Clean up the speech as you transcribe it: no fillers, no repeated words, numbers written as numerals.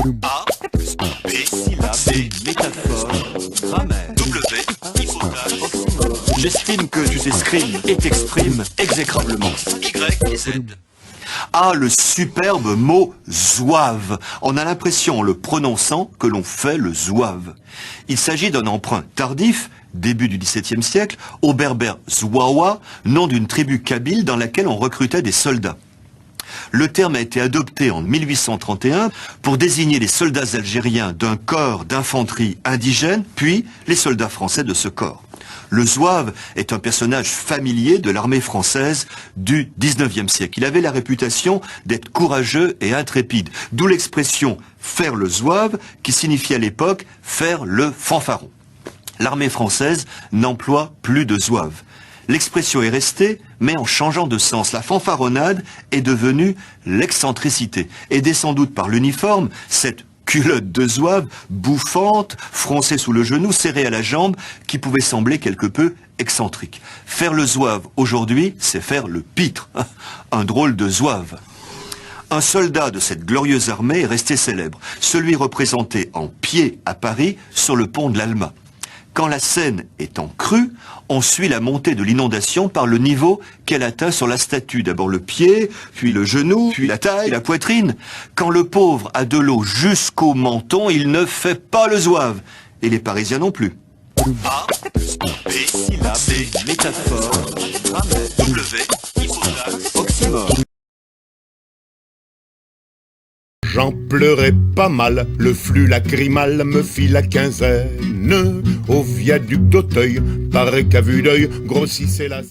A plus B, syllabe, C, métaphore, grammaire, W, hypothèse, J'estime que tu t'exprimes et t'exprimes exécrablement. Y et Z. Ah, le superbe mot zouave. On a l'impression, en le prononçant, que l'on fait le zouave. Il s'agit d'un emprunt tardif, début du XVIIe siècle, au berbère zouawa, nom d'une tribu kabyle dans laquelle on recrutait des soldats. Le terme a été adopté en 1831 pour désigner les soldats algériens d'un corps d'infanterie indigène, puis les soldats français de ce corps. Le zouave est un personnage familier de l'armée française du 19e siècle. Il avait la réputation d'être courageux et intrépide, d'où l'expression « faire le zouave » qui signifie à l'époque « faire le fanfaron ». L'armée française n'emploie plus de zouave. L'expression est restée, mais en changeant de sens. La fanfaronnade est devenue l'excentricité, aidée sans doute par l'uniforme, cette culotte de zouave, bouffante, froncée sous le genou, serrée à la jambe, qui pouvait sembler quelque peu excentrique. Faire le zouave aujourd'hui, c'est faire le pitre, un drôle de zouave. Un soldat de cette glorieuse armée est resté célèbre, celui représenté en pied à Paris sur le pont de l'Alma. Quand la Seine est en crue, on suit la montée de l'inondation par le niveau qu'elle atteint sur la statue. D'abord le pied, puis le genou, puis la taille, la poitrine. Quand le pauvre a de l'eau jusqu'au menton, il ne fait pas le zouave. Et les Parisiens non plus. A plus B, syllabe, C, métaphore, grammaire, W, hypothèse, Oxymore. J'en pleurais pas mal, le flux lacrymal me fit la quinzaine. Au viaduc d'Auteuil, paraît qu'à vue d'œil, grossissait la...